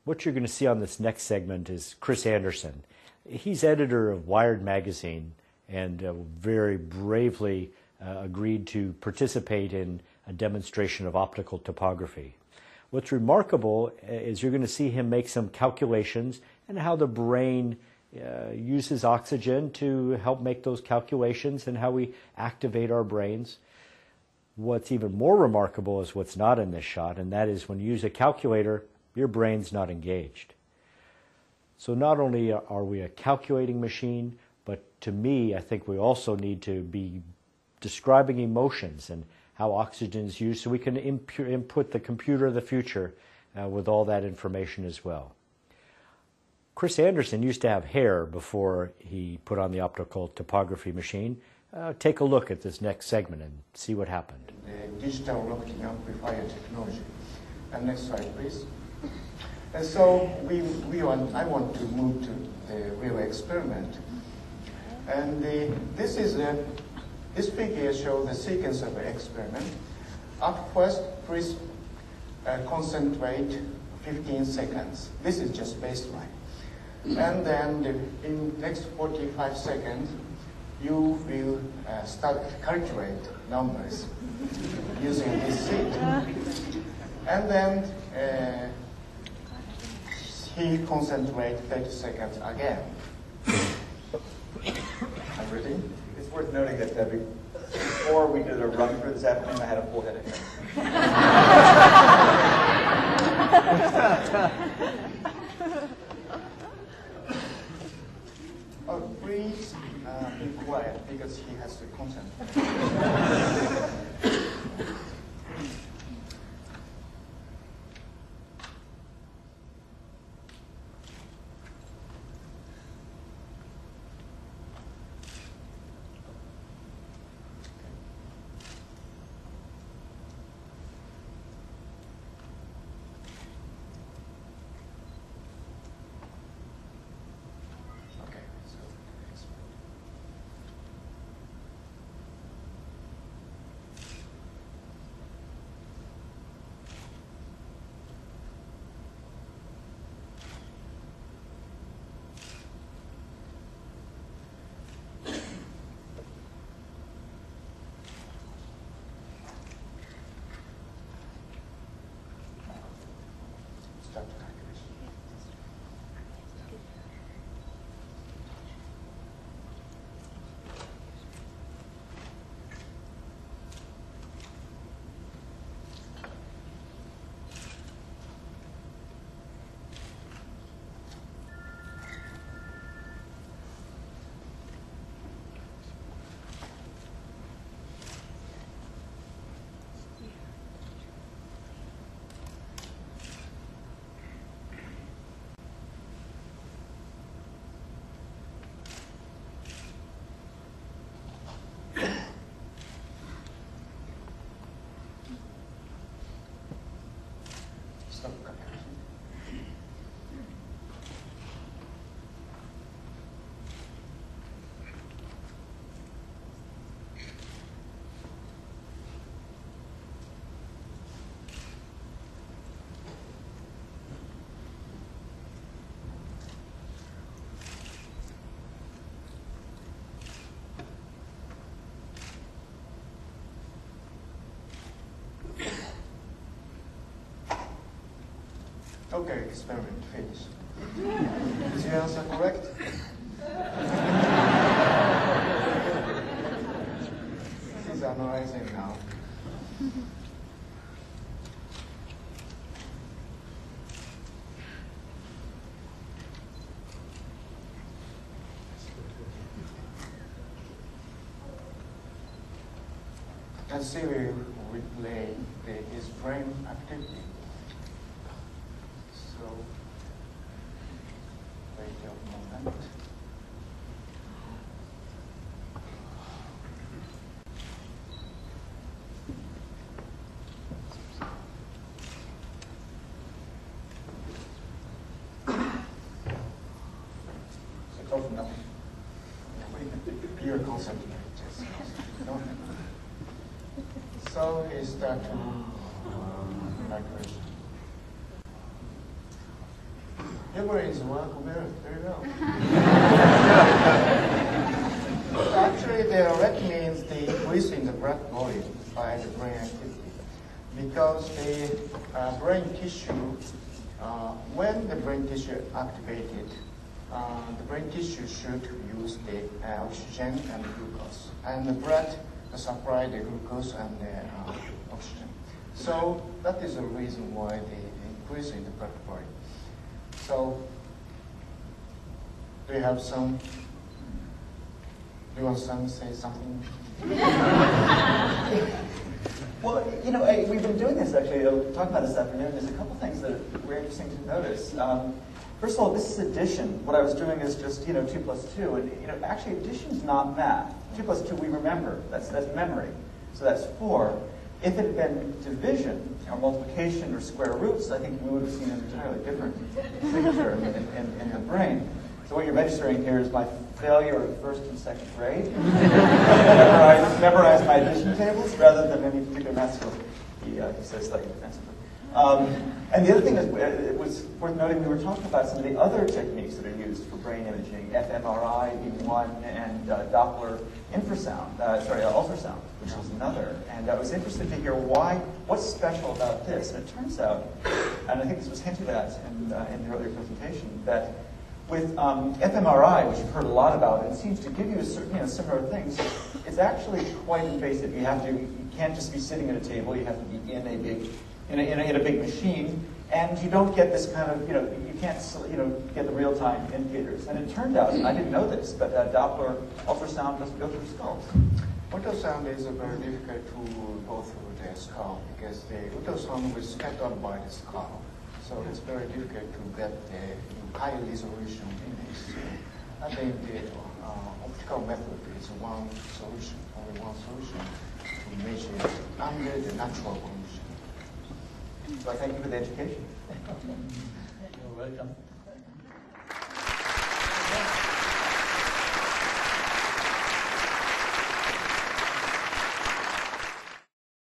What you're going to see on this next segment is Chris Anderson. He's editor of Wired magazine and very bravely agreed to participate in a demonstration of optical topography. What's remarkable is you're going to see him make some calculations and how the brain uses oxygen to help make those calculations and how we activate our brains. What's even more remarkable is what's not in this shot, and that is when you use a calculator, your brain's not engaged. So not only are we a calculating machine, but to me, I think we also need to be describing emotions and how oxygen is used so we can input the computer of the future with all that information as well. Chris Anderson used to have hair before he put on the optical topography machine. Take a look at this next segment and see what happened. The digital rocking amplifier technology. And next slide, please. And so I want to move to the real experiment. And this figure shows the sequence of the experiment. At first, please concentrate 15 seconds. This is just baseline. And then in next 45 seconds, you will start to calculate numbers using this sheet. And then he concentrates 30 seconds again. Everything? It's worth noting that before we did a run for this afternoon, I had a full head of hair. Please be quiet because he has to concentrate. Okay, experiment finished. Is your answer correct? He's analyzing now. And see, we replay his brain activity. So, wait a moment. So, open up. You're concentrated. So, is that calculation? Your brains work very well. Actually, the red means the increase in the blood volume by the brain activity. Because the brain tissue, when the brain tissue activated, the brain tissue should use the oxygen and glucose. And the blood supply the glucose and the oxygen. So that is the reason why the increase in the blood volume. So, do you have some? Do you want to say something? Well, we've been doing this actually, talking about this afternoon. There's a couple things that were interesting to notice. First of all, this is addition. What I was doing is just 2 plus 2, and actually addition's not math. 2 plus 2 we remember. That's memory. So that's 4. If it had been division or multiplication or square roots, I think we would have seen an entirely different picture in the brain. So what you're registering here is my failure of first and second grade. memorize my addition tables rather than any particular math skill. He says slightly defensively. And the other thing is, it was worth noting, we were talking about some of the other techniques that are used for brain imaging, fMRI being one, and Doppler ultrasound, which was another. And I was interested to hear what's special about this. And it turns out, and I think this was hinted at in the earlier presentation, that with fMRI, which you've heard a lot about, and it seems to give you similar things, it's actually quite invasive. You can't just be sitting at a table. You have to be in a big machine, and you don't get this kind of you can't get the real-time indicators. And it turned out, and I didn't know this, but Doppler ultrasound doesn't go through skulls. Ultrasound is very difficult to go through the skull because the ultrasound was scattered by the skull. So it's very difficult to get the high resolution image. So I think the optical method is one solution, only one solution to measure it under the natural condition. So I thank you for the education. You're welcome.